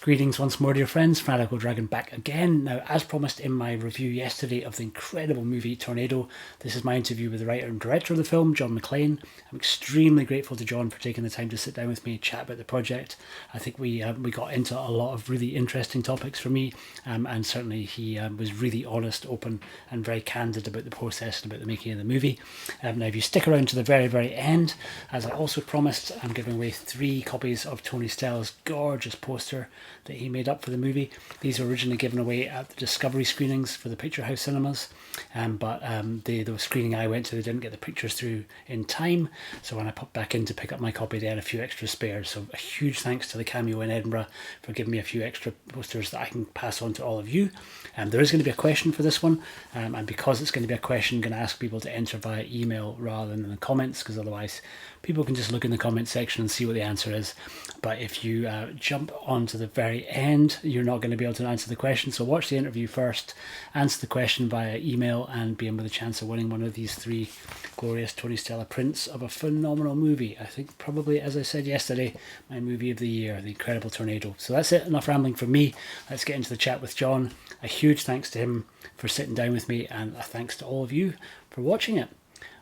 Greetings once more, dear friends. Fanatical Dragon back again. Now, as promised in my review yesterday of the incredible movie Tornado, this is my interview with the writer and director of the film, John Maclean. I'm extremely grateful to John for taking the time to sit down with me and chat about the project. I think we got into a lot of really interesting topics for me, and certainly he was really honest, open, and very candid about the process and about the making of the movie. Now, if you stick around to the very, very end, as I also promised, I'm giving away 3 copies of Tony Stella's gorgeous poster that he made up for the movie. These were originally given away at the Discovery screenings for the Picture House cinemas, but the screening I went to, they didn't get the pictures through in time, so when I popped back in to pick up my copy, they had a few extra spares. So a huge thanks to the Cameo in Edinburgh for giving me a few extra posters that I can pass on to all of you. There is going to be a question for this one, and because it's going to be a question, I'm going to ask people to enter via email rather than in the comments, because otherwise people can just look in the comment section and see what the answer is. But if you jump on to the very end, you're not going to be able to answer the question. So watch the interview first, answer the question via email, and be in with a chance of winning one of these 3 glorious Tony Stella prints of a phenomenal movie. I think probably, as I said yesterday, my movie of the year, The Incredible Tornado. So that's it. Enough rambling from me. Let's get into the chat with John. A huge thanks to him for sitting down with me, and a thanks to all of you for watching it.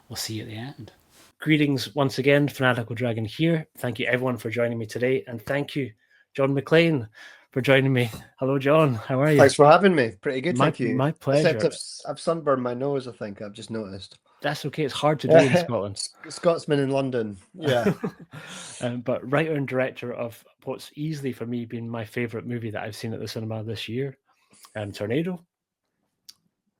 We'll see you at the end. Greetings once again, Fanatical Dragon here. Thank you everyone for joining me today, and thank you, John Maclean, for joining me. Hello, John. How are you? Thanks for having me. Pretty good, thank you. My pleasure. Except I've sunburned my nose, I think. I've just noticed. That's okay. It's hard to do in Scotland. Scotsman in London, yeah. But writer and director of what's easily for me been my favourite movie that I've seen at the cinema this year, Tornado.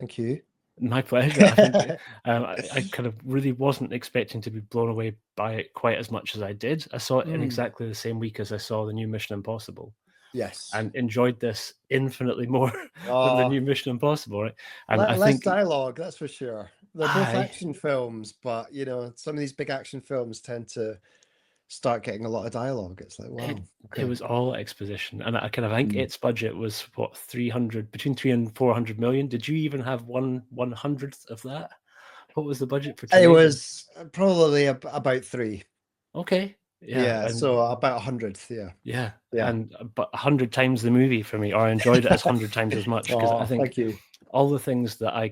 Thank you. My pleasure. I think I kind of really wasn't expecting to be blown away by it quite as much as I did. I saw it in exactly the same week as I saw the new Mission Impossible. Yes. And enjoyed this infinitely more than the new Mission Impossible, right? And I less think dialogue, that's for sure. They're both action films, but you know, some of these big action films tend to start getting a lot of dialogue. It's like, wow. It was all exposition, and I kind of think its budget was what, between 3 and 400 million. Did you even have 1/100th of that? What was the budget for today? It was probably about 3. Okay. Yeah, so about 100th, yeah, and but 100 times the movie for me, or I enjoyed it as 100 times as much, because I think thank you. all the things that I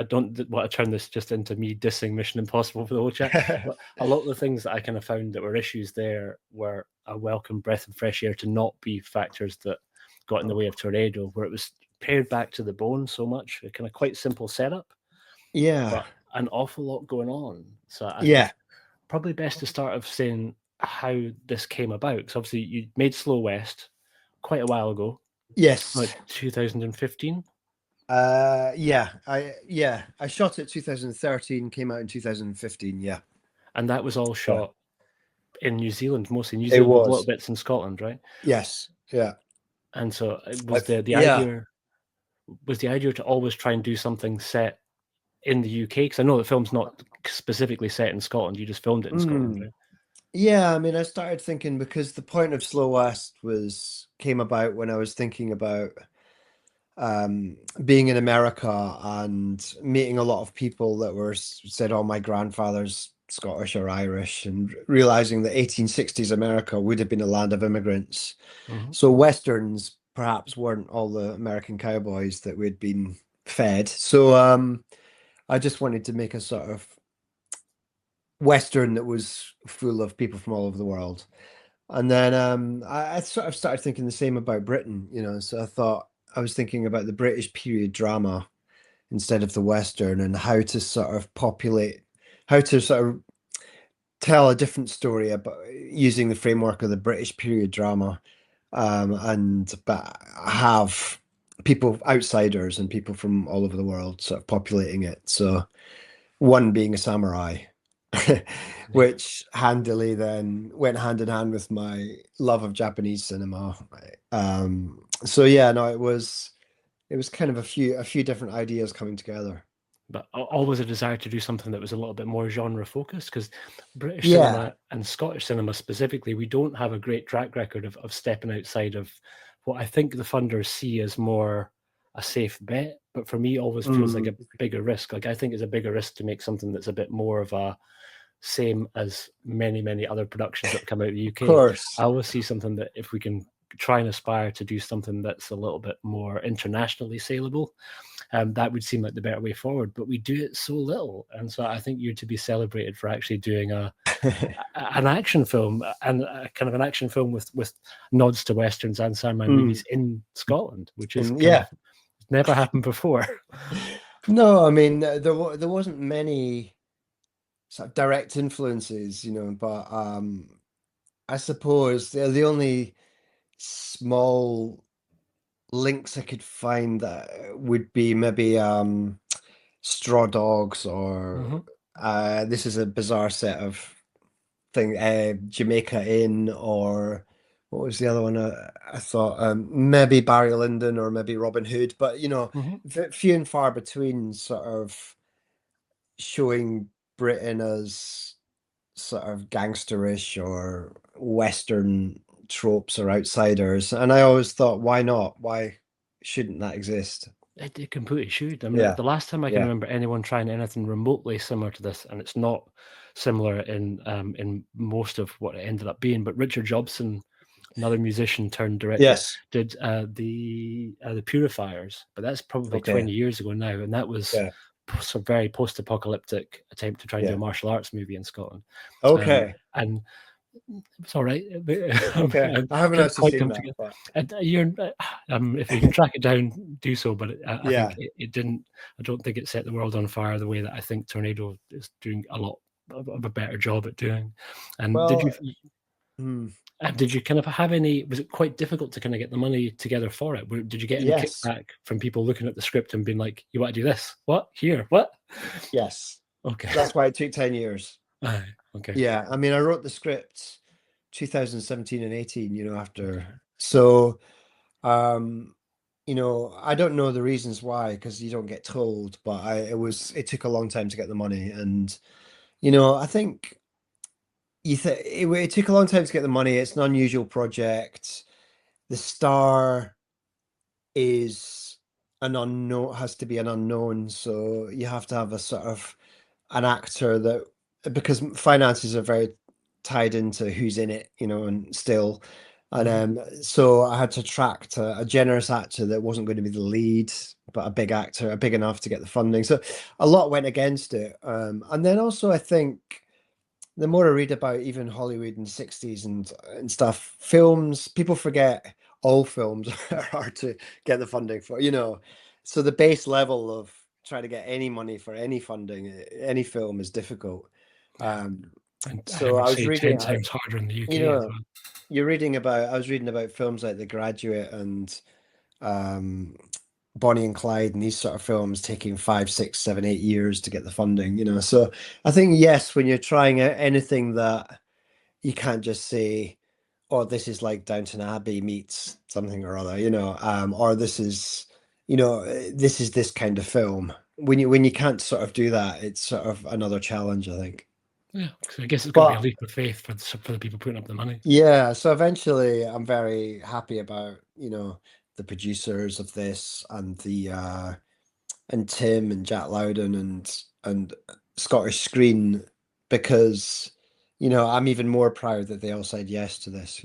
don't want to turn this just into me dissing Mission Impossible for the whole chat, but a lot of the things that I kind of found that were issues there were a welcome breath of fresh air to not be factors that got in the way of Tornado, where it was pared back to the bone so much, a kind of quite simple setup, but an awful lot going on. So I think probably best to start off saying how this came about, because obviously you made Slow West quite a while ago. Yes, like 2015. I shot it 2013, came out in 2015. Yeah, and that was all shot in New Zealand, mostly New Zealand, with little bits in Scotland, right? Yes, yeah. And so it was the idea to always try and do something set in the UK, because I know the film's not specifically set in Scotland. You just filmed it in Scotland, right? Yeah, I mean, I started thinking, because the point of Slow West came about when I was thinking about being in America and meeting a lot of people that said, oh, my grandfather's Scottish or Irish, and realizing that 1860s America would have been a land of immigrants. So Westerns perhaps weren't all the American cowboys that we'd been fed. So I just wanted to make a sort of Western that was full of people from all over the world. And then I sort of started thinking the same about Britain, you know, so I was thinking about the British period drama instead of the Western, and how to sort of tell a different story about using the framework of the British period drama, but have people, outsiders and people from all over the world, sort of populating it. So one being a samurai, which handily then went hand in hand with my love of Japanese cinema. So yeah, no, it was kind of a few different ideas coming together. But always a desire to do something that was a little bit more genre focused, because British cinema and Scottish cinema specifically, we don't have a great track record of stepping outside of what I think the funders see as more a safe bet, but for me always feels like a bigger risk. Like, I think it's a bigger risk to make something that's a bit more of a same as many other productions that come out of the UK. Of course. I always see something that if we can try and aspire to do something that's a little bit more internationally saleable, that would seem like the better way forward. But we do it so little, and so I think you're to be celebrated for actually doing an action film, and kind of an action film with nods to westerns and sci-fi movies in Scotland, which is kind of Yeah. never happened before. No, I mean there wasn't many sort of direct influences, but I suppose the only small links I could find that would be maybe Straw Dogs, or Mm-hmm. this is a bizarre set of thing, Jamaica Inn, or what was the other one? I thought maybe Barry Lyndon or maybe Robin Hood, but Mm-hmm. few and far between, sort of showing Britain as sort of gangsterish or Western tropes or outsiders. And I always thought, why not? Why shouldn't that exist? It completely should. I mean, Yeah, the last time I can yeah. remember anyone trying anything remotely similar to this, and it's not similar in most of what it ended up being, but Richard Jobson, another musician turned director, Yes. did the Purifiers, but that's probably Okay. 20 years ago now, and that was Yeah. some very post-apocalyptic attempt to try and do a Yeah. martial arts movie in Scotland. Okay. And it's all right. Okay. I I haven't didn't actually quite seen come that, together. but And if you can track it down, do so. But I think yeah. it didn't. I don't think it set the world on fire the way that I think Tornado is doing a lot of a better job at doing. And Well, hmm, did you kind of have any? Was it quite difficult to kind of get the money together for it? Did you get any yes. kickback from people looking at the script and being like, "You want to do this? What here? What?" Yes. Okay. That's why it took 10 years. Okay. Yeah. I mean, I wrote the script 2017 and 18, Okay. after. So, um, I don't know the reasons why, because you don't get told, but it took a long time to get the money. And, I think it took a long time to get the money. It's an unusual project. The star is an unknown, has to be an unknown. So you have to have a sort of an actor that, because finances are very tied into who's in it, and still. And Mhm. so I had to attract a generous actor that wasn't going to be the lead, but a big actor, big enough to get the funding. So a lot went against it. And then also I think the more I read about even Hollywood in the 60s and stuff, films, people forget all films are hard to get the funding for, So the base level of trying to get any money for any funding, any film is difficult. Yeah. Um, And I so would I was say 10 reading, times harder in the you UK as know, well. I was reading about films like The Graduate and um, Bonnie and Clyde and these sort of films taking 5, 6, 7, 8 years to get the funding, So I think, yes, when you're trying out anything that you can't just say, "Oh, this is like Downton Abbey meets something or other," or this is this kind of film. When you can't sort of do that, it's sort of another challenge, I think. Yeah, so I guess it's got to be a But leap of faith for the people putting up the money. yeah, so eventually I'm very happy about, the producers of this and and Tim and Jack Loudon and Scottish Screen, because I'm even more proud that they all said yes to this.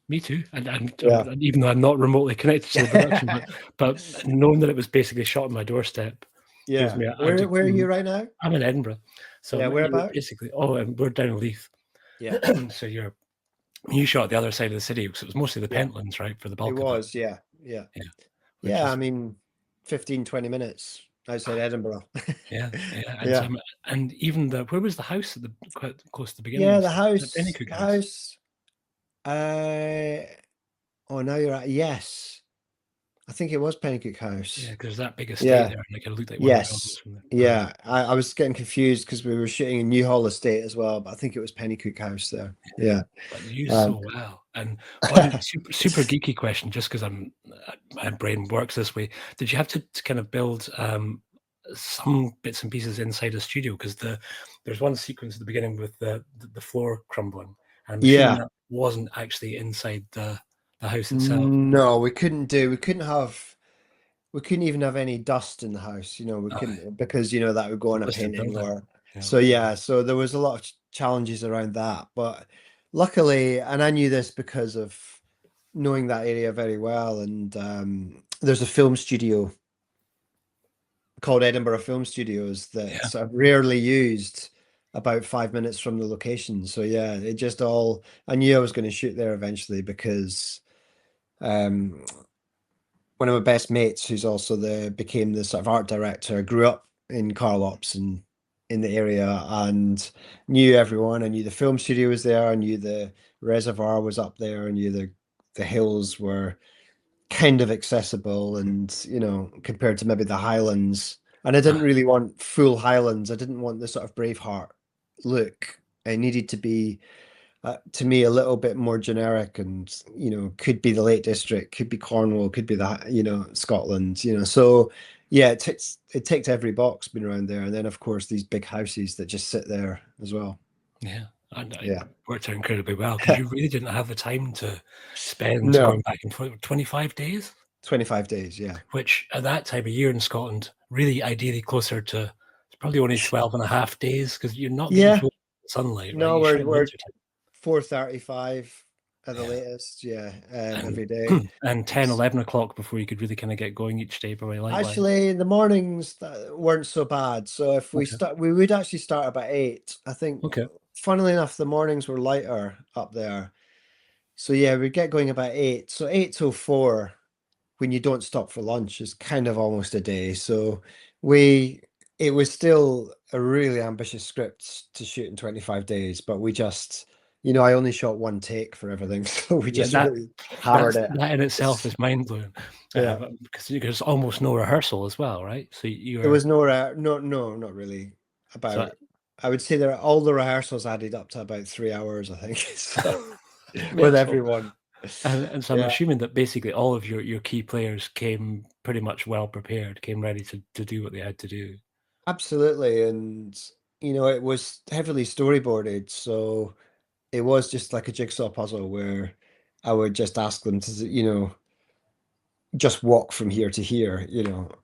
Me too, and Yeah. even though I'm not remotely connected to the production, but knowing that it was basically shot on my doorstep gives Yeah. me Where are you right now? I'm in Edinburgh, so Yeah, you're whereabout? basically and we're down in Leith, Yeah. so you shot the other side of the city because it was mostly the Yeah. Pentlands, right, for the It bulk of it. was, yeah. Yeah. Yeah, which Yeah, I is mean 15, 20 minutes outside Edinburgh. yeah, and Yeah. and even where was the house at the quite close to the beginning Yeah, of the the house. Pennycook The house? house. Uh oh, now you're at, yes. I think it was Pennycook Yeah, House. because there's that big estate Yeah. there, and it looked like one of the buildings Yes. from there. Yeah. I was getting confused because we were shooting in Newhall Estate as well, but I think it was Pennycook House there. Yeah. But used Um, so well. And one super geeky question, just because my brain works this way. Did you have to kind of build some bits and pieces inside a studio? Because there's one sequence at the beginning with the floor crumbling. And I'm assuming yeah. that wasn't actually inside the house itself. No, we couldn't even have any dust in the house, we Oh, couldn't, because that would go it's a on a listed painting, building. or Yeah. so. Yeah, so there was a lot of challenges around that, but luckily, and I knew this because of knowing that area very well. And there's a film studio called Edinburgh Film Studios Yeah. that's rarely used about 5 minutes from the location. So yeah, it just all, I knew I was going to shoot there eventually because um, one of my best mates, who's also became the sort of art director, grew up in Carlops and in the area and knew everyone. I knew the film studio was there. I knew the reservoir was up there. I knew the hills were kind of accessible and, compared to maybe the Highlands. And I didn't really want full Highlands. I didn't want the sort of Braveheart look. I needed to be to me a little bit more generic and could be the Lake District, could be Cornwall, could be the Scotland, so yeah, it ticked every box being around there. And then of course these big houses that just sit there as well. Yeah, and it Yeah. worked out incredibly well because you really didn't have the time to spend No, going back and forth 25 days, 25 days, yeah. which at that time of year in Scotland, really ideally closer to, it's probably only 12 and a half days because you're not getting Yeah, full sunlight, right? no, You shoot in we're winter time. 4:35 at the Yeah. latest, yeah, And, every day. and 10, It's 11 o'clock before you could really kind of get going each day, probably likewise. actually the mornings that weren't so bad. So if Okay. we would actually start about 8. I think, Okay. funnily enough, the mornings were lighter up there. So yeah, we'd get going about 8. So 8 till 4 when you don't stop for lunch is kind of almost a day. So we it was still a really ambitious script to shoot in 25 days, but we just, I only shot one take for everything. So we Yeah, just really hammered it. that in itself is mind blowing, Yeah. because there's almost no rehearsal as well, right? So There you're was no, not really. so About, I would say there all the rehearsals added up to about 3 hours, I think. So with mental. everyone. And so I'm Yeah, assuming that basically all of your key players came pretty much well prepared, came ready to do what they had to do. absolutely. And it was heavily storyboarded, so it was just like a jigsaw puzzle where I would just ask them to, just walk from here to here,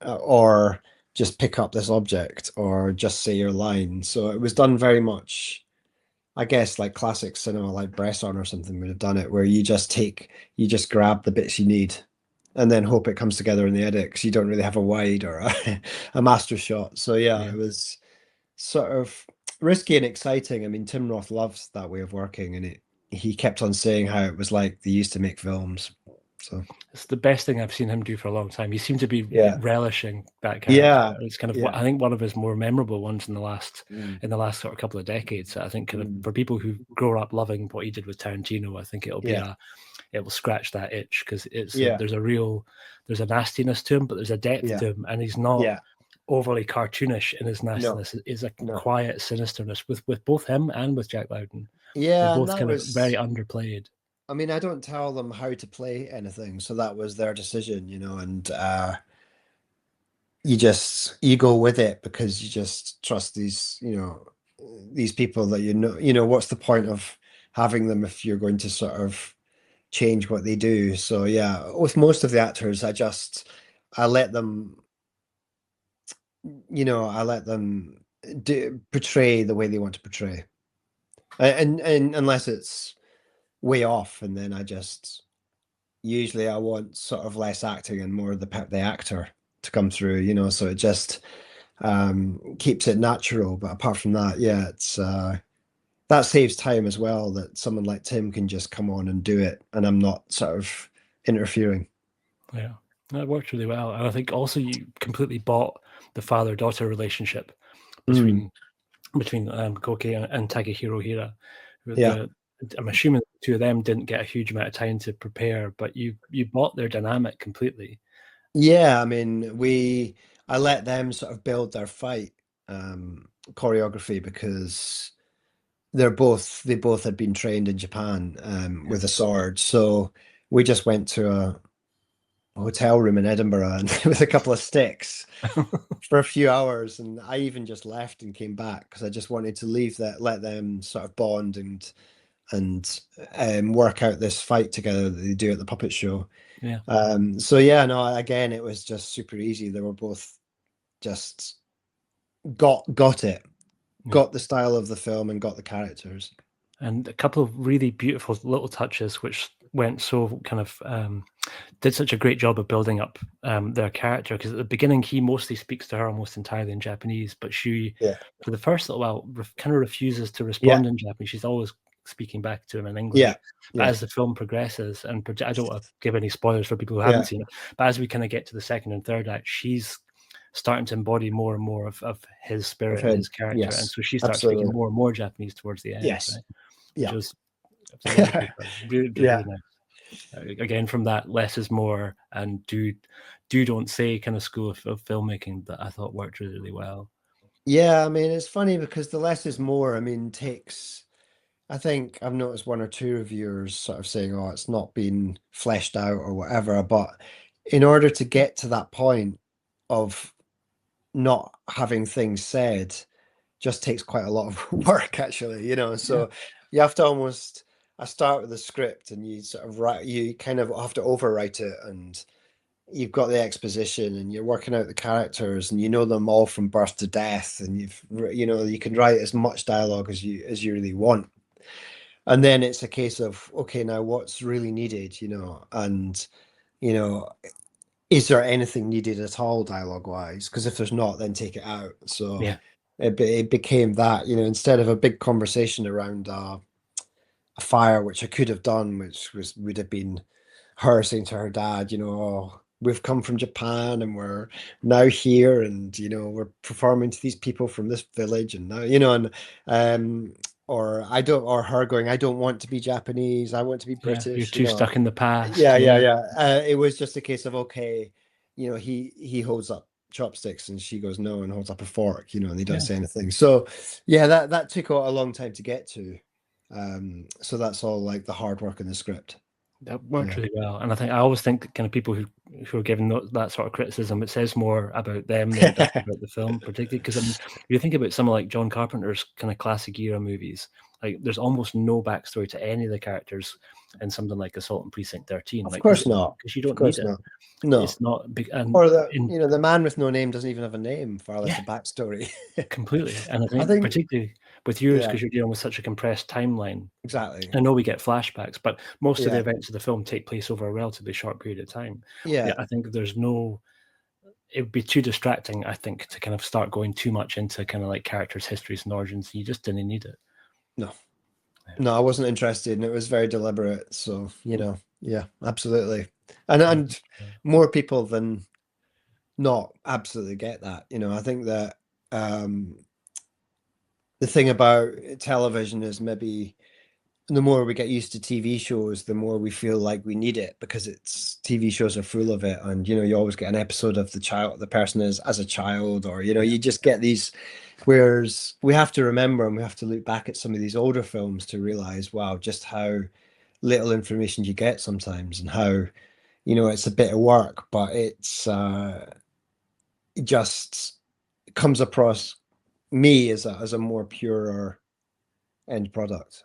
or just pick up this object or just say your line. So it was done very much, I guess, like classic cinema, like Bresson or something would have done it, where you just grab the bits you need and then hope it comes together in the edit because you don't really have a wide or a master shot. So yeah, Yeah. it was sort of risky and exciting. I mean, Tim Roth loves that way of working, and he kept on saying how it was like they used to make films. So It's the best thing I've seen him do for a long time. He seemed to be yeah, relishing that character. yeah, It's kind of yeah. I think one of his more memorable ones Mm, in the last sort of couple of decades. I think kind of mm, for people who grow up loving what he did with Tarantino, I think yeah, it will scratch that itch because yeah, there's a nastiness to him, but there's a depth yeah, to him, and he's not yeah. overly cartoonish in his No, nastiness. Is a no. quiet sinisterness with both him and with Jack Lowden. They're Yeah, and both that kind of very was. underplayed. I mean, I don't tell them how to play anything, so that was their decision, and you go with it because you just trust these people that what's the point of having them if you're going to sort of change what they do. So yeah, with most of the actors, I let them, I let them portray the way they want to portray. And unless it's way off, and then usually I want sort of less acting and more of the actor to come through, so it just keeps it natural. But apart from that, yeah, it's that saves time as well, that someone like Tim can just come on and do it, and I'm not sort of interfering. Yeah, that worked really well, and I think also you completely bought the father-daughter relationship Mm, between Koke and Takehiro Hira. yeah. The I'm assuming the two of them didn't get a huge amount of time to prepare, but you bought their dynamic completely. Yeah, I mean, I let them sort of build their fight choreography because they both had been trained in Japan Yeah. with a sword. So we just went to a hotel room in Edinburgh and with a couple of sticks for a few hours, and I even just left and came back because I just wanted to let them sort of bond and work out this fight together that they do at the puppet show. Yeah. So yeah, no, again, it was just super easy. They were both just got it, Yeah. got the style of the film and got the characters. And a couple of really beautiful little touches, which went so kind of did such a great job of building up their character, because at the beginning he mostly speaks to her almost entirely in Japanese, but she, Yeah. for the first little while, kind of refuses to Yeah. respond in Japanese. She's always speaking back to him in Yeah. English. But Yeah. as the film progresses, and I don't want to give any spoilers for people who haven't Yeah. seen it, but as we kind of get to the second and third act, she's starting to embody more and more of his Of spirit and his him. character, and Yes. so she starts speaking Absolutely. more and more Japanese towards the end, Yes. right? Which Yeah. was it's wonderfully done. Really, Yeah. really nice. Again, from that less is more and do don't say kind of school of filmmaking that I thought worked really, really well. Yeah. I mean, it's funny because the less is more, I mean, takes, I think I've noticed one or two reviewers sort of saying, oh, it's not been fleshed out or whatever. But in order to get to that point of not having things said, just takes quite a lot of work, actually, Yeah, so you have to almost, I start with the script and you sort of write, you kind of have to overwrite it, and you've got the exposition and you're working out the characters and you know them all from birth to death, and you can write as much dialogue as you really want. And then it's a case of, okay, now what's really needed, and you know is there anything needed at all dialogue wise? Because if there's not, then take it out. So yeah, it became that, instead of a big conversation around a fire, which I could have done, which would have been her saying to her dad, oh, we've come from Japan and we're now here, and we're performing to these people from this village, and now, and um or her going, I don't want to be Japanese, I want to be yeah. You're British, too stuck in the yeah, past. yeah, Yeah, yeah. It was just a case of, okay, he holds up chopsticks and she goes no and holds up a fork, and he doesn't yeah. say anything. So yeah, that took a long time to get to. So that's all like the hard work in the script. That worked Yeah. really well, and I always think kind of people who are given that sort of criticism, it says more about them than it does about the film, particularly because I mean, you think about someone like John Carpenter's kind of classic era movies. Like, there's almost no backstory to any of the characters in something like Assault on Precinct 13, Of right? Because course not. you Of don't need course it. not. No. It's not big, and Or the in the man with no name doesn't even have a name, far less yeah, a backstory. completely. And I I think think, particularly with yours, yeah, because you're dealing with such a compressed timeline. exactly. I know we get flashbacks, but most of the Yeah. events of the film take place over a relatively short period of time. Yeah, Yeah. I think there's no. It would be too distracting, I think, to kind of start going too much into kind of like characters' histories and origins. You just didn't need it. No. Yeah. No, I wasn't interested, and it was very deliberate. So, yeah, absolutely. And more people than not absolutely get that. I think that um the thing about television is, maybe the more we get used to TV shows, the more we feel like we need it, because it's TV shows are full of it, and you always get an episode of the person is as a child, or Yeah. you just get these. Whereas we have to remember, and we have to look back at some of these older films to realize, wow, just how little information you get sometimes, and how it's a bit of work, but it just comes across me as a more purer end product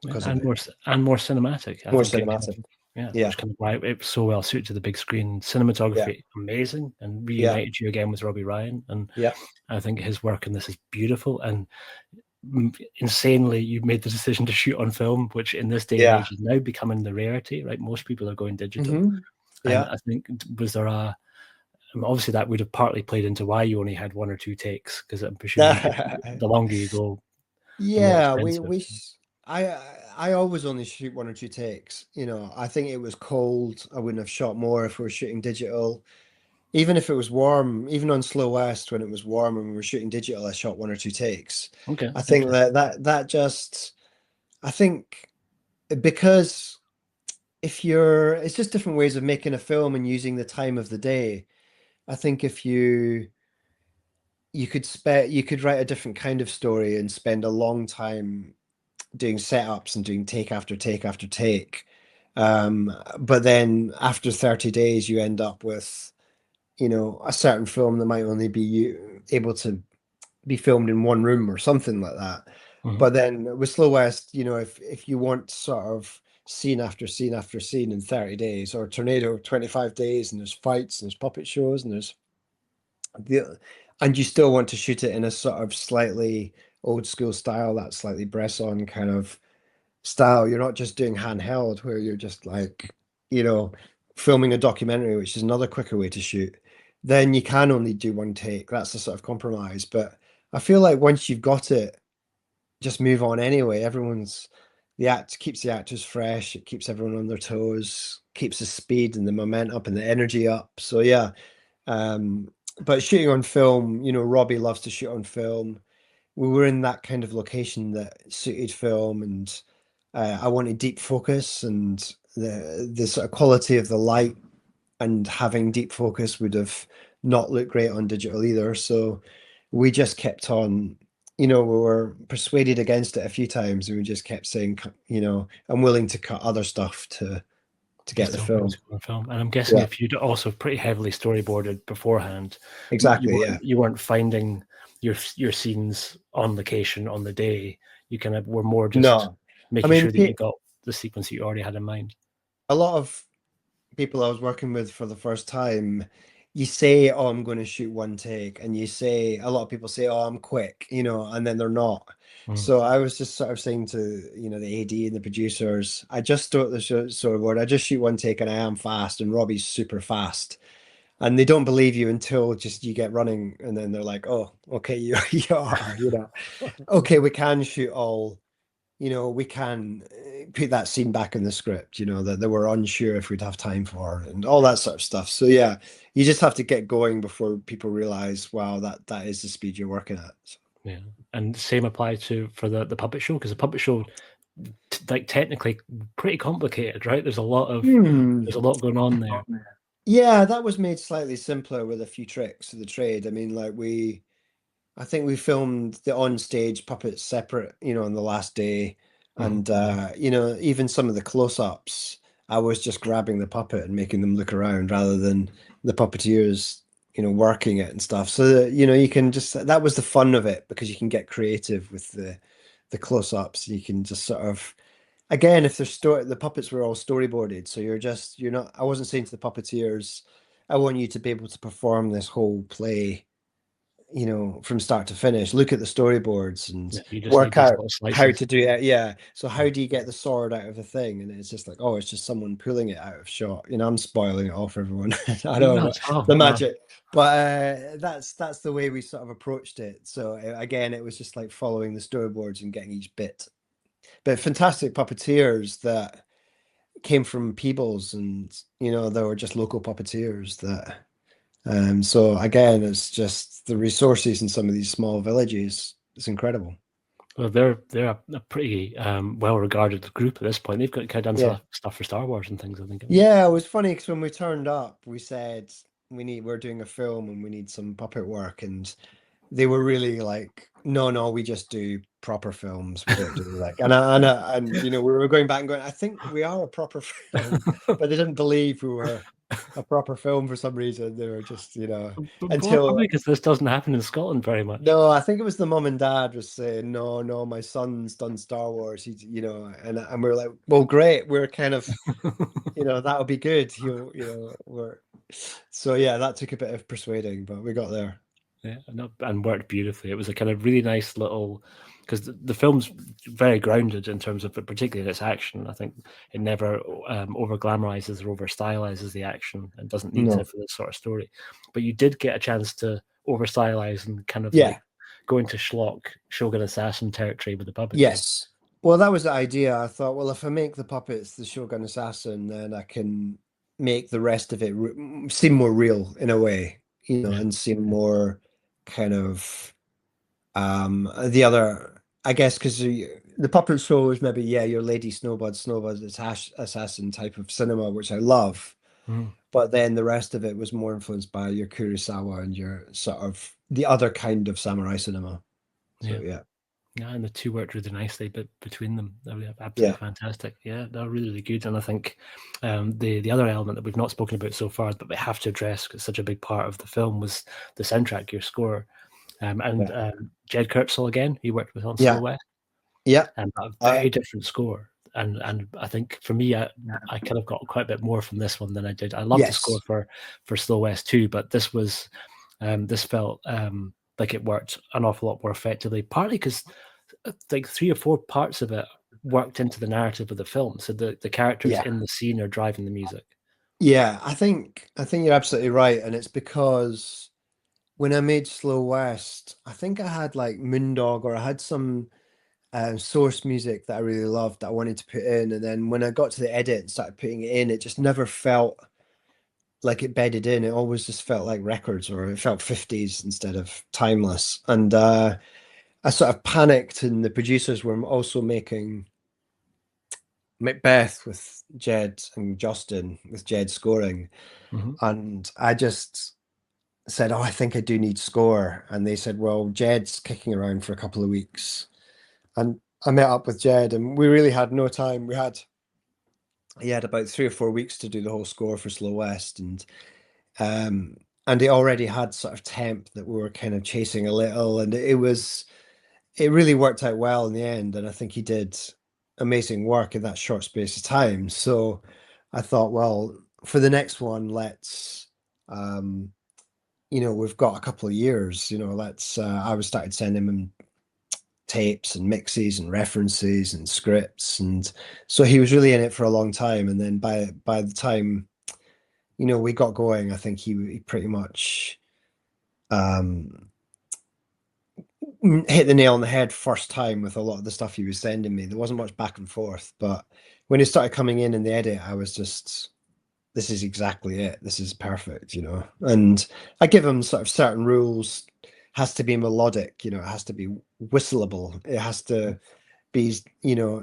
Yeah, because of it. and more cinematic. I More think cinematic. yeah, Yeah. which kind of why it's so well suited to the big screen. Yeah. Cinematography amazing, and Yeah. reunited you again with Robbie Ryan, and Yeah. I think his work in this is beautiful and insanely. You made the decision to shoot on film, which in this day and Yeah. age is now becoming the rarity. Right, most people are going digital, and Yeah. I think was there a obviously that would have partly played into why you only had one or two takes, because I'm presuming the longer you go, the more Yeah, expensive. I always only shoot one or two takes. I think it was cold. I wouldn't have shot more if we were shooting digital. Even if it was warm, even on Slow West when it was warm and we were shooting digital, I shot one or two takes. Okay, I think interesting. that just, I think, because it's just different ways of making a film and using the time of the day. I think if you could write a different kind of story and spend a long time doing setups and doing take after take after take. But then after 30 days, you end up with, a certain film that might only be able to be filmed in one room or something like that. Mhm. But then with Slow West, if you want sort of scene after scene after scene in 30 days, or Tornado 25 days, and there's fights and there's puppet shows and and you still want to shoot it in a sort of slightly old school style, that slightly Bresson kind of style. You're not just doing handheld where you're just like, you know, filming a documentary, which is another quicker way to shoot. Then you can only do one take. That's the sort of compromise. But I feel like once you've got it, just move on anyway. The act keeps the actors fresh. It keeps everyone on their toes, keeps the speed and the momentum up and the energy up. So yeah, um, but shooting on film, Robbie loves to shoot on film. We were in that kind of location that suited film, and I wanted deep focus, and the sort of quality of the light and having deep focus would have not looked great on digital either. So we just kept on, we were persuaded against it a few times, and we just kept saying, I'm willing to cut other stuff to You get the still want film. to go on film, and I'm guessing Yeah, if you'd also pretty heavily storyboarded beforehand, exactly. Yeah. you weren't finding your scenes on location on the day. You kind of were more just No, I making mean, sure that you got the sequence that you already had in mind. a lot of people I was working with for the first time, you say, "Oh, I'm going to shoot one take," and a lot of people say, "Oh, I'm quick," and then they're not. Mm. So I was just sort of saying to, the AD and the producers, I just start the storyboard, I just shoot one take and I am fast, and Robbie's super fast. And they don't believe you until just you get running, and then they're like, "Oh, okay, you are, okay, we can shoot all." We can put that scene back in the script, that they were unsure if we'd have time for and all that sort of stuff. So yeah, you just have to get going before people realize, wow, that is the speed you're working at. So, Yeah, and same applies to for the puppet show, because the puppet show, like technically pretty complicated, right? Hmm. There's a lot going on there. Yeah, that was made slightly simpler with a few tricks of the trade. I mean, I think we filmed the on-stage puppets separate, on the last day. Mhm. And even some of the close-ups, I was just grabbing the puppet and making them look around rather than the puppeteers, working it and stuff. So that, you can just that was the fun of it because you can get creative with the close-ups. You can just sort of again, if the puppets were all storyboarded, so you're not I wasn't saying to the puppeteers, I want you to be able to perform this whole play from start to finish, look at the storyboards and Yeah, you just like work these out little how slices. to do it. Yeah. So Yeah. how do you get the sword out of the thing? And it's just like, oh, it's just someone pulling it out of shot. I'm spoiling it all for everyone. I don't know No, what it's fun. the No. magic, but that's the way we sort of approached it. So again, it was just like following the storyboards and getting each bit. But fantastic puppeteers that came from Peebles, and they were just local puppeteers that so again, it's just the resources in some of these small villages. It's incredible. Well, they're a pretty well regarded group at this point. They've got kind of done Yeah. stuff for Star Wars and things, I think. Yeah, it was funny because when we turned up, we said we're doing a film and we need some puppet work, and they were really like, no, no, we just do proper films. We don't do like, and we were going back and going, I think we are a proper film, but they didn't believe we were a proper film for some reason. They were just, But until probably because this doesn't happen in Scotland very much. no, I think it was the mum and dad was saying, no, no, my son's done Star Wars. He's, and we are like, well, great. We're kind of, that'll be good. We're so yeah, that took a bit of persuading, but we got there. Yeah, and worked beautifully. It was a kind of really nice little, because the film's very grounded in terms of, particularly in its action. I think it never over glamorizes or over stylizes the action, and doesn't need to No. for this sort of story. But you did get a chance to over stylize and kind of like Yeah. go into schlock Shogun Assassin territory with the puppetry. Yes. Well, that was the idea. I thought, well, if I make the puppets the Shogun Assassin, then I can make the rest of it seem more real in a way, Yeah, and seem more kind of the other, I guess, because the puppet show is maybe, yeah, your Lady Snowbud assassin type of cinema, which I love. mm, But then the rest of it was more influenced by your Kurosawa and your sort of the other kind of samurai cinema. So yeah. yeah, Yeah, and the two worked really nicely, but between them, they were yeah, absolutely fantastic. Yeah, they're really, really good. And I think the other element that we've not spoken about so far, but we have to address because it's such a big part of the film, was the soundtrack, your score. And yeah, Jed Kurtzel again, he worked with on Slow yeah, West, yeah. and a Uh, very different score. And I think for me, I kind of got quite a bit more from this one than I did. I loved the score yes, for Slow West too, but this felt like it worked an awful lot more effectively. Partly because like three or four parts of it worked into the narrative of the film. So the characters Yeah. in the scene are driving the music. Yeah, I think you're absolutely right, and it's because when I made Slow West, I think I had like Moondog, or I had some source music that I really loved that I wanted to put in, and then when I got to the edit and started putting it in, it just never felt like it bedded in. It always just felt like records, or it felt 50s instead of timeless. And I sort of panicked, and the producers were also making Macbeth with Jed and Justin, with Jed scoring. Mm-hmm. And I just said, "Oh, I think I do need score." And they said, "Well, Jed's kicking around for a couple of weeks." And I met up with Jed, and we really had no time. He had about 3 or 4 weeks to do the whole score for Slow West, um, and he already had sort of temp that we were kind of chasing a little, and it really worked out well in the end. And I think he did amazing work in that short space of time. So I thought, well, for the next one, um, we've got a couple of years, I was started sending him tapes and mixes and references and scripts. And so he was really in it for a long time. And then by the time, we got going, I think he pretty much, um, hit the nail on the head first time with a lot of the stuff he was sending me. There wasn't much back and forth, but when it started coming in the edit, I was just, this is exactly it. This is perfect, And I give him sort of certain rules. Has to be melodic, it has to be whistleable. It has to be,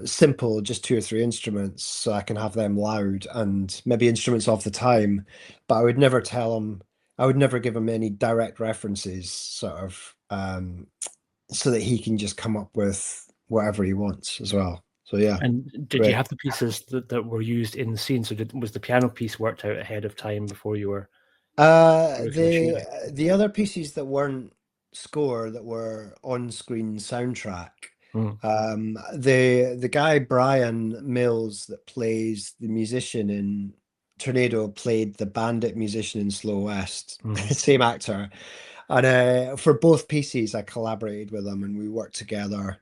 simple, just 2 or 3 instruments, so I can have them loud and maybe instruments of the time. But I would never give him any direct references, sort of, so that he can just come up with whatever he wants as well. So yeah, And did you great. have the pieces that were used in the scene? So was the piano piece worked out ahead of time before Uh, you were kind of the shooting? the other pieces that weren't score, that were on-screen soundtrack, Mm, the guy Brian Mills that plays the musician in Tornado played the bandit musician in Slow West, mm-hmm. same actor. And for both pieces, I collaborated with him and we worked together.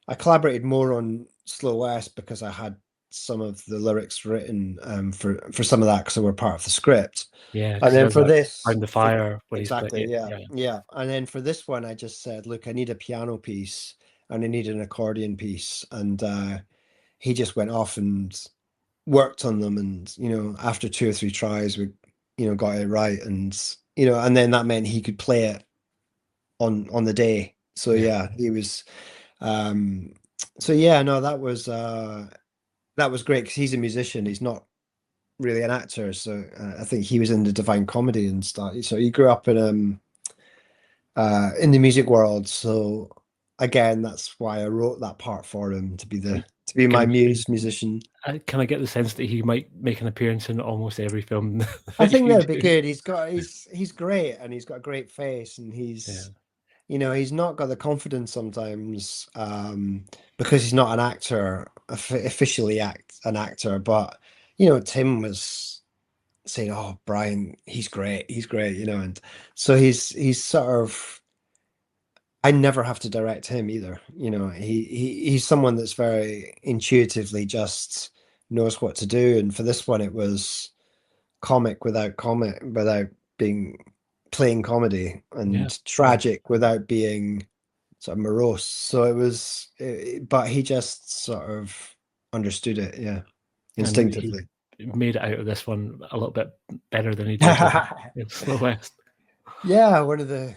I collaborated more on Slow West because I had some of the lyrics written, for some of that, because they were part of the script. Yeah, And because he then does for that this, around the for fire when he's playing. exactly, Yeah, yeah, yeah, yeah. And then for this one, I just said, look, I need a piano piece and I need an accordion piece. And he just went off and worked on them. And, after 2 or 3 tries, we, got it right. And, and then that meant he could play it on the day. So yeah. yeah, he was, um, so yeah, no, that was great because he's a musician. He's not really an actor. So I think he was in the Divine Comedy and stuff. So he grew up in the music world. So again, that's why I wrote that part for him, to be my Can muse musician. can I get the sense that he might make an appearance in almost every film I that think you that'd be do? good. He's great, and he's got a great face, and Yeah, he's not got the confidence sometimes, because he's not an actor, officially an actor. But Tim was saying, "Oh, Brian, he's great," and so he's sort of. I never have to direct him either. He's someone that's very intuitively just knows what to do. And for this one, it was comic without being playing comedy, yeah, and yeah. tragic without being sort of morose. So but he just sort of understood it, yeah, And he instinctively. made it out of this one a little bit better than he did in Slow West. Yeah, one of the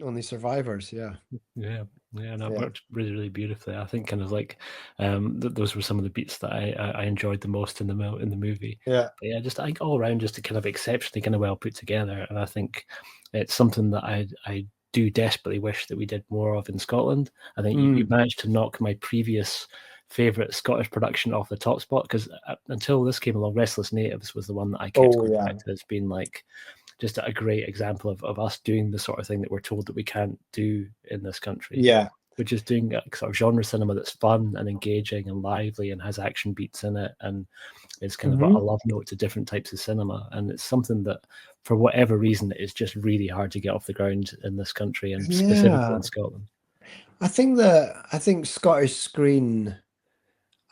only survivors. Yeah, Yeah, yeah, and it yeah, worked really, really beautifully. I think kind of like those were some of the beats that I enjoyed the most in the movie. yeah. But yeah, just I think all around just kind of exceptionally kind of well put together, and I think it's something that I do desperately wish that we did more of in Scotland. I think you Mm. managed to knock my previous favorite Scottish production off the top spot because until this came along, Restless Natives was the one that I kept Oh going yeah, back to as being like just a great example of us doing the sort of thing that we're told that we can't do in this country, yeah. which is doing a sort of genre cinema that's fun and engaging and lively and has action beats in it and is kind of a Hmm. love note to different types of cinema. And it's something that, for whatever reason, is just really hard to get off the ground in this country and specifically Yeah. in Scotland. I think Scottish screen,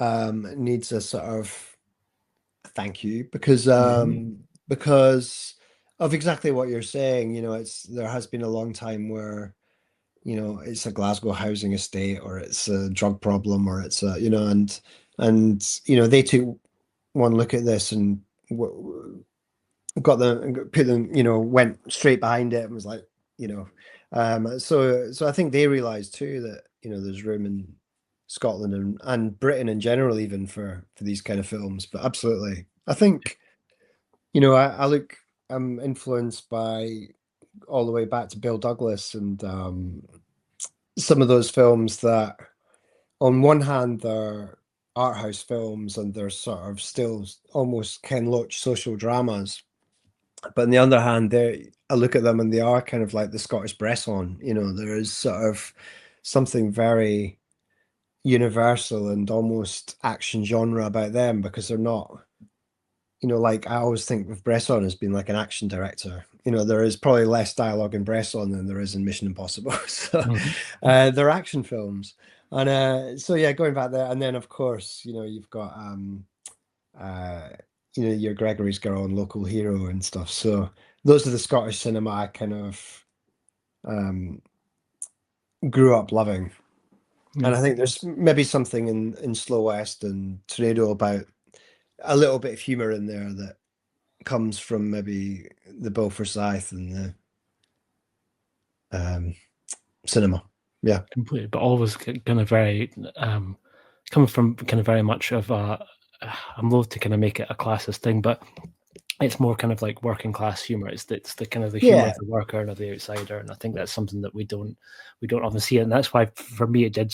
needs a sort of thank you because of exactly what you're saying. There has been a long time where it's a Glasgow housing estate, or it's a drug problem, or it's a they took one look at this and got them, put them, went straight behind it and was like, you know, so I think they realized too that there's room in Scotland and Britain in general, even for these kind of films. But absolutely, I think I'm influenced by all the way back to Bill Douglas and some of those films that, on one hand, they're art house films and they're sort of still almost Ken Loach social dramas. But on the other hand, I look at them and they are kind of like the Scottish Bresson. There is sort of something very universal and almost action genre about them, because they're not, like I always think of Bresson as being like an action director. There is probably less dialogue in Bresson than there is in Mission Impossible. So they're action films. And so yeah, going back there, and then of course, you've got uh your Gregory's Girl and Local Hero and stuff. So those are the Scottish cinema I kind of um grew up loving. And I think there's maybe something in Slow West and Tornado about a little bit of humor in there that comes from maybe the Bill Forsyth and the cinema. Yeah. Completely, but always kind of very coming from kind of very much of I'm loath to kind of make it a classist thing, but it's more kind of like working class humor. It's the kind of the humor Yeah. of the worker and of the outsider, and I think that's something that we don't often see, and that's why for me it did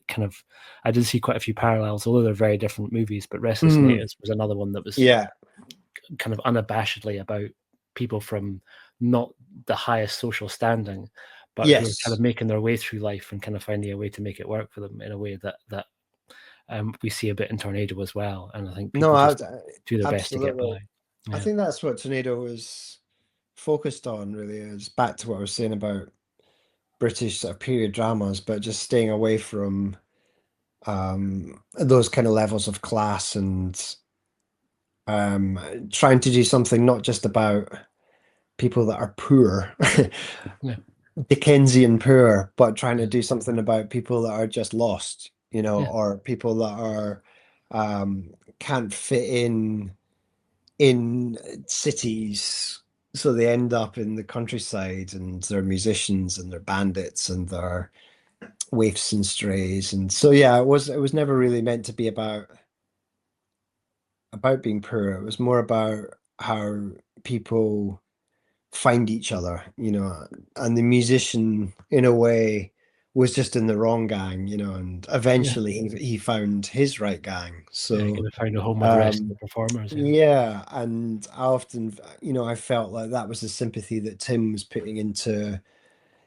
kind of, I did see quite a few parallels, although they're very different movies. But Restless Natives was another one that was kind of unabashedly about people from not the highest social standing, but who are kind of making their way through life and kind of finding a way to make it work for them in a way that we see a bit in Tornado as well. And I think people just do their best to get by. I think that's what Tornado was focused on, really, is back to what I was saying about British sort of period dramas, but just staying away from those kind of levels of class and trying to do something not just about people that are poor, Dickensian poor, but trying to do something about people that are just lost, or people that are can't fit in cities, so they end up in the countryside, and they're musicians and they're bandits and they're waifs and strays. And so yeah, it was never really meant to be about being poor. It was more about how people find each other, and the musician in a way was just in the wrong gang, and eventually he found his right gang. So kind of find a home with the rest of the performers. yeah, and I often, I felt like that was the sympathy that Tim was putting into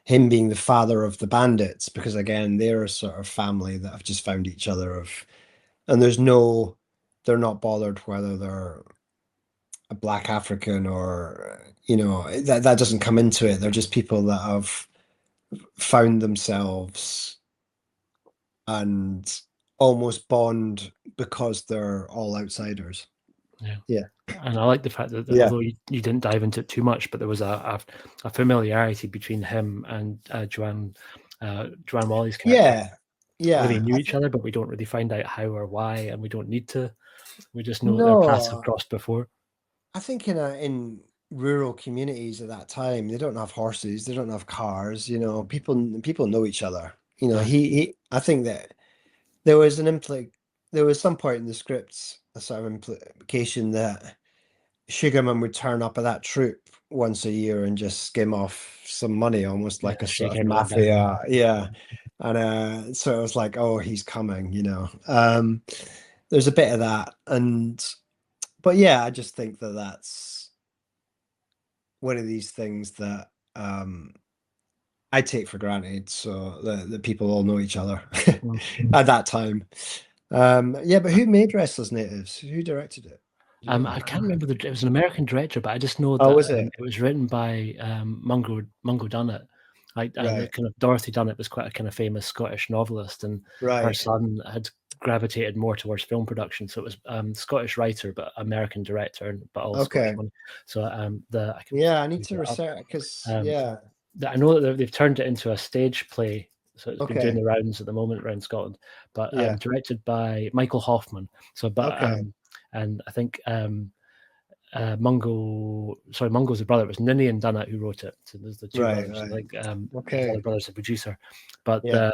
him being the father of the bandits, because again, they're a sort of family that have just found each other and they're not bothered whether they're a black African or, that doesn't come into it. They're just people that have found themselves and almost bond because they're all outsiders. Yeah. And I like the fact that although you didn't dive into it too much, but there was a familiarity between him and Joanne Wally's character. Yeah. They knew each other, but we don't really find out how or why, and we don't need to. We just know that their paths have No, crossed before. I think in rural communities at that time, they don't have horses, they don't have cars, people know each other. I think that there was there was some point in the scripts, a sort of implication that Sugarman would turn up at that troop once a year and just skim off some money, almost like a shake sort of everyone down. mafia. Yeah. And so it was like, oh, he's coming, there's a bit of that. But yeah, I just think that that's one of these things that I take for granted, so that people all know each other at that time. Yeah, but who made Restless Natives? Who directed it? Do you know? I can't remember it was an American director, but I just know Oh, that was it? it was written by Mungo Dunnett. Right. Kind of Dorothy Dunnett was quite a kind of famous Scottish novelist, and her Right. son had gravitated more towards film production. So it was Scottish writer but American director, but all Scottish Okay. money. So I can Yeah, I need look to it up. research because Um, yeah. I know that they've turned it into a stage play, so it's been doing Okay. the rounds at the moment around Scotland. But Yeah. directed by Michael Hoffman. So, Okay. and I think Mungo's the brother. It was Ninian Dunnett who wrote it. So there's the two Right, brothers. I right. think his Okay. other brother's the producer. But Yeah.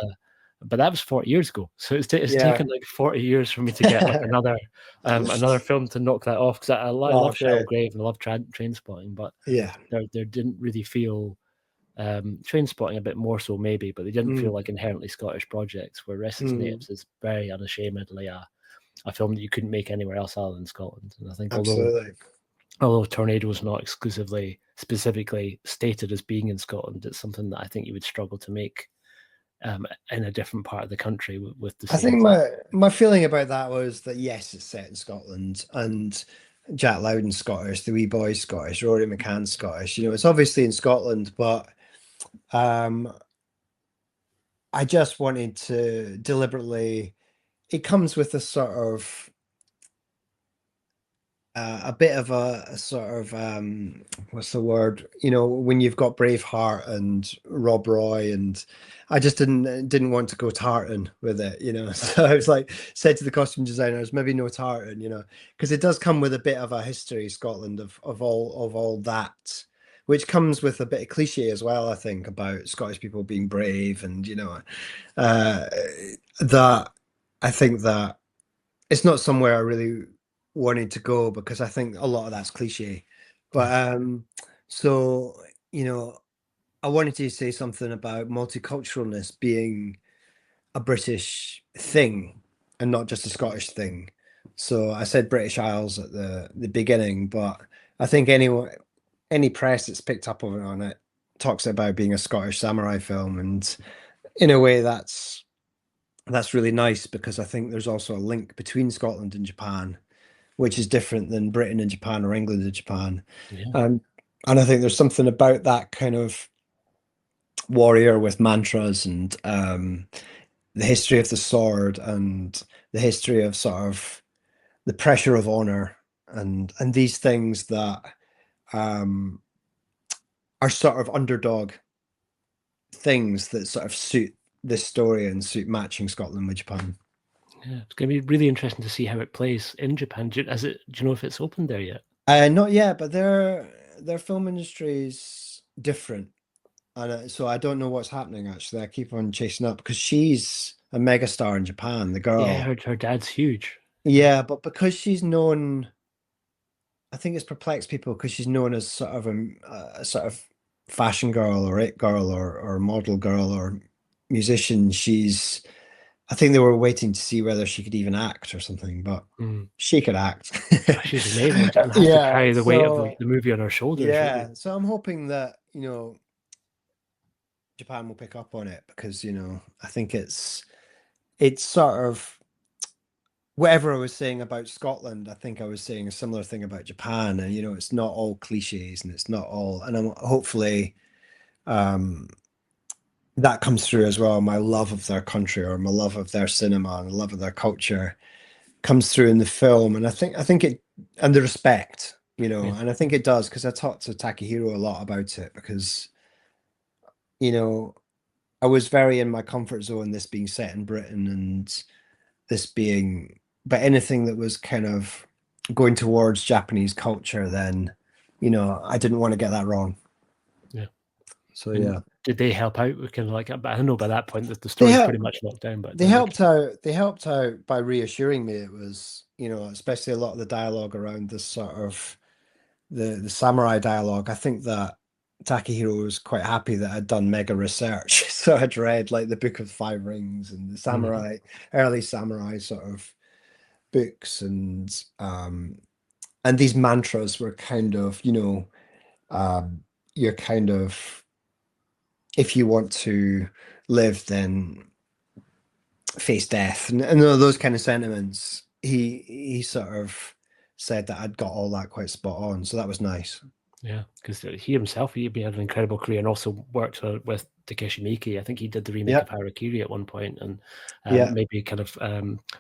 but that was 40 years ago. So it's Yeah. taken like 40 years for me to get like another film to knock that off, because I Oh, love Shallow shit. Grave and I love Train Spotting, but Yeah. there didn't really feel Train Spotting a bit more so maybe, but they didn't feel Mm, like inherently Scottish projects. Where Restless mm, Natives is very unashamedly a film that you couldn't make anywhere else other than Scotland. And I think absolutely. although Tornado is not exclusively specifically stated as being in Scotland, it's something that I think you would struggle to make in a different part of the country with the I same think thing. my feeling about that was that yes, it's set in Scotland and Jack Lowden's Scottish, the wee boy's Scottish, Rory McCann's Scottish. It's obviously in Scotland, but um, I just wanted to deliberately. It comes with a sort of a bit of a sort of what's the word? When you've got Braveheart and Rob Roy, and I just didn't want to go tartan with it. So I was like said to the costume designers, maybe no tartan, because it does come with a bit of a history, Scotland, of all that, which comes with a bit of cliche as well, I think, about Scottish people being brave, and uh that I think that it's not somewhere I really wanted to go because I think a lot of that's cliche. But Yeah, so I wanted to say something about multiculturalness being a British thing and not just a Scottish thing. So I said British Isles at the beginning, but I think any press that's picked up on it talks about being a Scottish samurai film, and in a way that's really nice because I think there's also a link between Scotland and Japan, which is different than Britain and Japan or England and Japan. yeah, Um, and I think there's something about that kind of warrior with mantras and the history of the sword and the history of sort of the pressure of honor and these things that um, are sort of underdog things that sort of suit this story and suit matching Scotland with Japan. yeah. It's going to be really interesting to see how it plays in Japan. Do you know if it's opened there yet? Not yet, but their film industry is different. And so I don't know what's happening actually. I keep on chasing up because she's a megastar in Japan, the Yeah, girl. her dad's huge. Yeah, but because she's known, I think it's perplexed people because she's known as sort of a sort of fashion girl or it girl or model girl or musician. I think they were waiting to see whether she could even act or something, but Mm. she could act. She's amazing and has to Yeah, carry the weight of so the movie on her shoulders, really. yeah, so I'm hoping that, Japan will pick up on it because, I think it's sort of whatever I was saying about Scotland, I think I was saying a similar thing about Japan. And it's not all cliches and it's not all, and I'm hopefully um that comes through as well. My love of their country or my love of their cinema and love of their culture comes through in the film. And I think it and the respect, Yeah, and I think it does because I talked to Takahiro a lot about it because, you know, I was very in my comfort zone, this being set in Britain and this being, but anything that was kind of going towards Japanese culture, then, I didn't want to get that wrong. yeah. So And yeah, did they help out with kind of like? But I don't know by that point that the they story's pretty helped. much locked down. But They helped out. They helped out by reassuring me. It was, especially a lot of the dialogue around this sort of the samurai dialogue. I think that Takahiro was quite happy that I'd done mega research. So I'd read like the Book of Five Rings and the Mhm. early samurai sort of books, and these mantras were kind of, you're kind of, if you want to live, then face death, and those kind of sentiments. He sort of said that I'd got all that quite spot on, so that was nice. Yeah, because he himself, he had an incredible career and also worked with Takeshi Miike. I think he did the remake Yeah, of Harakiri at one point, and yeah, maybe kind of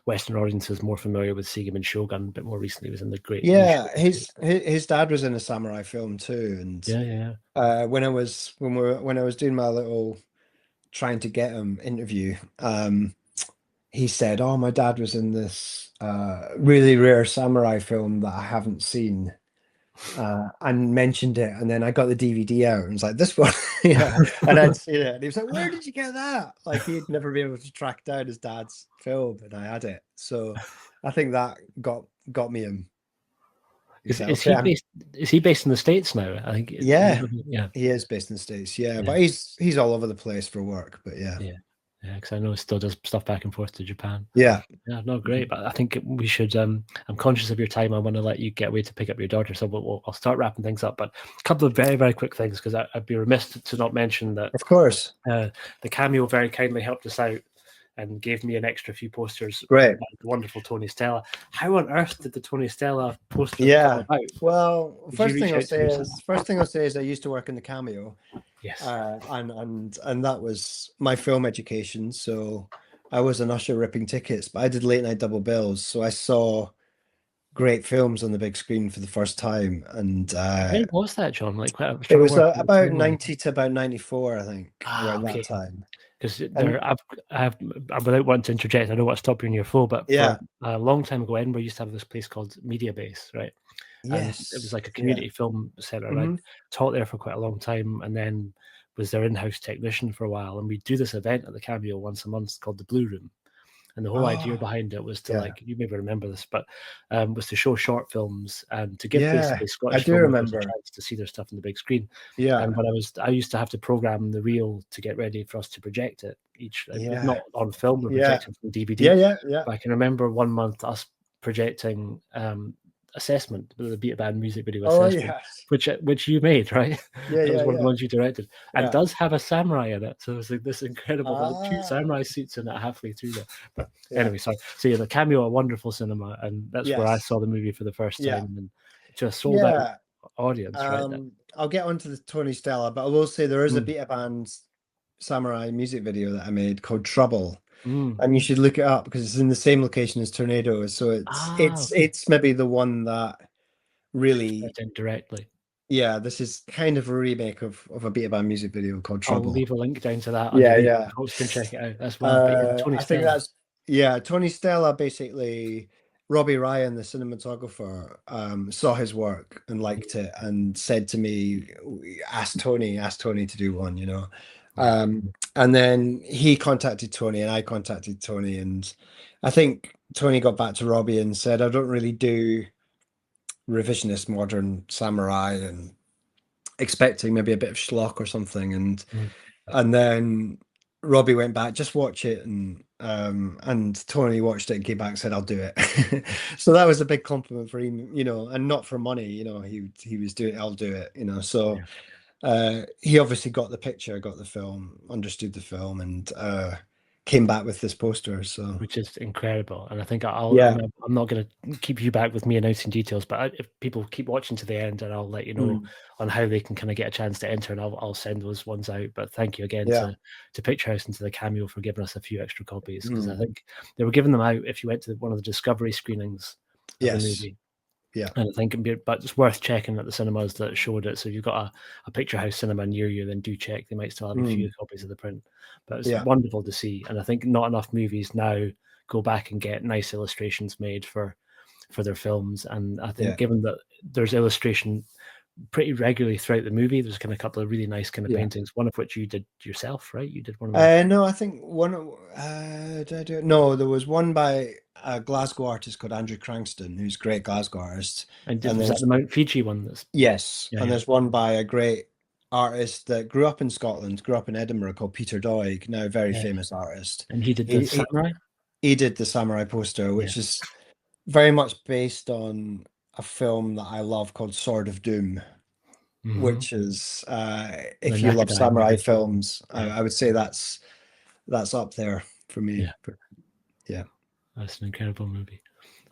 Western audiences more familiar with Seigum and Shogun, but more recently was in the great new yeah. Shogun series. His dad was in a samurai film too, and Yeah, yeah, when I was doing my little trying to get him interview, he said, "Oh, my dad was in this really rare samurai film that I haven't seen." And mentioned it, and then I got the DVD out and was like, "This one," yeah, and I'd seen it, and he was like, "Where did you get that?" Like he'd never been able to track down his dad's film, and I had it, so I think that got me him. He's Is like, is "Okay, he I'm." based? Is he based in the States now? I think. Yeah, Yeah, he is based in the States, yeah, yeah, but he's all over the place for work, but yeah, yeah, yeah. Because I know he still does stuff back and forth to Japan. yeah, Yeah, no, great. mhm. But I think we should. I'm conscious of your time. I want to let you get away to pick up your daughter, so I'll start wrapping things up. But a couple of very, very quick things because I'd be remiss to not mention that Of course, the Cameo very kindly helped us out and gave me an extra few posters great. by the wonderful Tony Stella. How on earth did the Tony Stella posters come Yeah. about? Well, Did you reach out to him yourself? first thing I'll say is I used to work in the Cameo, Yes. and that was my film education. So I was an usher ripping tickets, but I did late night double bills, so I saw great films on the big screen for the first time, and When was that, John? Like, I was it trying to was work out the about timeline. 90 to about 94, I think, Ah, around that okay. time. Because And there, without wanting to interject, I don't want to stop you in your flow, but yeah, for a long time ago, Edinburgh used to have this place called Media Base, right? And it was yes, like a yeah, community film center. And I hmm, taught there for quite a long time, and then was their in-house technician for a while. And we do this event at the Cameo once a month called the Blue Room. And the whole idea oh, behind it was to, yeah, like, you maybe remember this, but was to show short films and to give yeah, basically I Scottish do filmmakers a remember. chance to see their stuff on the big screen. Yeah, And I used to have to program the reel to get ready for us to project it each, yeah, not on film, we're yeah, projecting from DVD. yeah, yeah, yeah. But I can remember one month us projecting Assessment, the Beat Band music video Oh Assessment, yes, which you made, right? yeah, That was yeah, one of the yeah, ones you directed, and yeah. does have a samurai in it. So it's like this incredible. There's like two Ah, samurai suits in it halfway through there. But yeah, anyway, sorry. So yeah, the Cameo, a wonderful cinema, and that's where I yes, saw the movie for the first yeah, time, and to a sold out yeah. audience, right? I'll get onto the Tony Stella, but I will say there is a Mm, Beta Band samurai music video that I made called Trouble, mm. and you should look it up because it's in the same location as Tornado. So Ah, okay. it's maybe the one that really, Straight in directly. yeah, this is kind of a remake of a Beta Band music video called I'll Trouble. leave a link down to that Yeah, underneath. yeah. Folks can check it out. That's wild. But yeah, Tony I think Stella. that's yeah, Tony Stella basically Robbie Ryan, the cinematographer, saw his work and liked it and said to me, ask Tony to do one, you know. Yeah. And then he contacted Tony and I contacted Tony, and I think Tony got back to Robbie and said, I don't really do revisionist modern samurai, and expecting maybe a bit of schlock or something. Mm. And then Robbie went back, just watch it, and Tony watched it and came back and said, I'll do it. So that was a big compliment for him, you know, and not for money, you know, he was doing, I'll do it, you know. So Yeah. he obviously got the picture, got the film, understood the film, and came back with this poster. So Which is incredible. And I think yeah. I'm not going to keep you back with me announcing details, but if people keep watching to the end, and I'll let you know Mm, on how they can kind of get a chance to enter, and I'll send those ones out. But thank you again yeah. to Picture House and to the Cameo for giving us a few extra copies, because I Mm, think they were giving them out if you went to one of the discovery screenings of the yes. movie. Yeah. And I think but it's worth checking at the cinemas that showed it. So if you've got a Picture House cinema near you, then do check. They might still have a Mm, few copies of the print. But it's yeah. wonderful to see. And I think not enough movies now go back and get nice illustrations made for their films. And I think Yeah. given that there's illustration pretty regularly throughout the movie, there's kind of a couple of really nice kind of Yeah. paintings, one of which you did yourself, right? You did one of the No, I think did I do it? No, there was one by a Glasgow artist called Andrew Cranston, who's a great Glasgow artist. And was that there's the Mount Fiji one that's yes, yeah, and yeah. there's one by a great artist that grew up in Scotland, grew up in Edinburgh, called Peter Doig, now a very Yeah. famous artist. And he did the He he, samurai? he did the samurai poster, Yeah. which is very much based on a film that I love called Sword of Doom, Hmm. which is The if you love Nakadai samurai movie. films, Yeah. I would say that's up there for me. Yeah. Yeah. That's an incredible movie.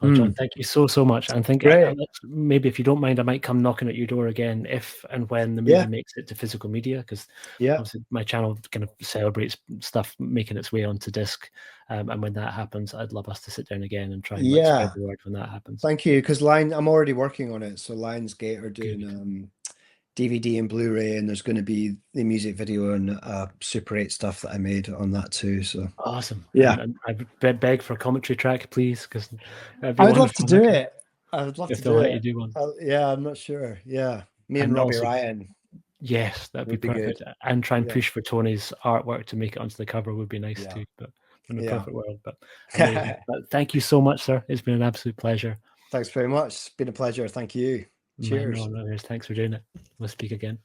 Oh, John, thank you so much. And think Great. maybe if you don't mind, I might come knocking at your door again if and when the movie Yeah. makes it to physical media, because Yeah. obviously my channel kind of celebrates stuff making its way onto disc. And when that happens, I'd love us to sit down again and try and like spread Yeah. the word when that happens. Thank you. Because I'm already working on it. So Lionsgate are Good. doing DVD and Blu-ray, and there's going to be the music video and Super 8 stuff that I made on that too. So Awesome. yeah, And I beg for a commentary track, please, because that'd be I would love to wonderful. do it. I would love If to they'll do let you it. do one. Yeah, I'm not sure. Yeah, me and And Robbie also, Ryan yes, that'd be would be good. perfect. And try and Yeah, push for Tony's artwork to make it onto the cover would be nice yeah, too. But in a yeah. perfect world, but amazing. But thank you so much, sir. It's been an absolute pleasure. Thanks very much. It's been a pleasure. Thank you. Cheers. No, thanks for doing it. We'll speak again.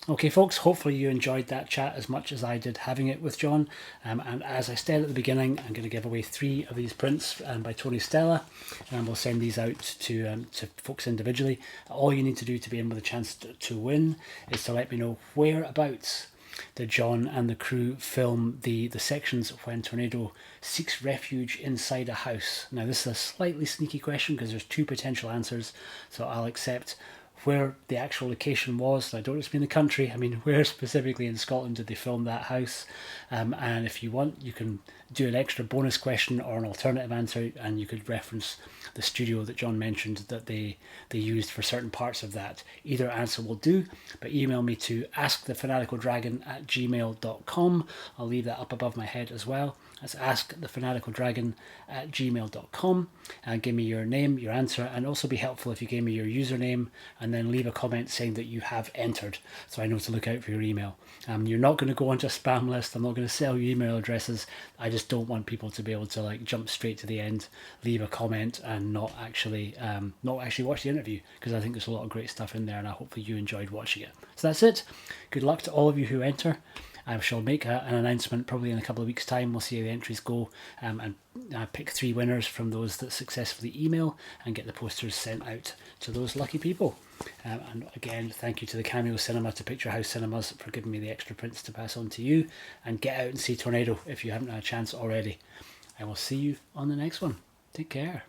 Okay, folks, hopefully you enjoyed that chat as much as I did having it with John. And as I said at the beginning, I'm going to give away 3 of these prints by Tony Stella, and we'll send these out to folks individually. All you need to do to be in with a chance to win is to let me know whereabouts did John and the crew film the sections when Tornado seeks refuge inside a house. Now, this is a slightly sneaky question because there's 2 potential answers, so I'll accept where the actual location was. I don't just mean the country, I mean where specifically in Scotland did they film that house. And if you want, you can do an extra bonus question or an alternative answer, and you could reference the studio that John mentioned that they used for certain parts of that. Either answer will do, but email me to askthefanaticaldragon@gmail.com. I'll leave that up above my head as well. That's askthefanaticaldragon@gmail.com, and give me your name, your answer, and also be helpful if you gave me your username and then leave a comment saying that you have entered, so I know to look out for your email. You're not going to go onto a spam list. I'm not going to sell you email addresses. I just don't want people to be able to like jump straight to the end, leave a comment, and not actually watch the interview, because I think there's a lot of great stuff in there, and I hopefully you enjoyed watching it. So that's it. Good luck to all of you who enter. I shall make an announcement probably in a couple of weeks' time. We'll see how the entries go, and pick 3 winners from those that successfully email and get the posters sent out to those lucky people. And again, thank you to the Cameo Cinema, to Picture House Cinemas, for giving me the extra prints to pass on to you. And get out and see Tornado if you haven't had a chance already. I will see you on the next one. Take care.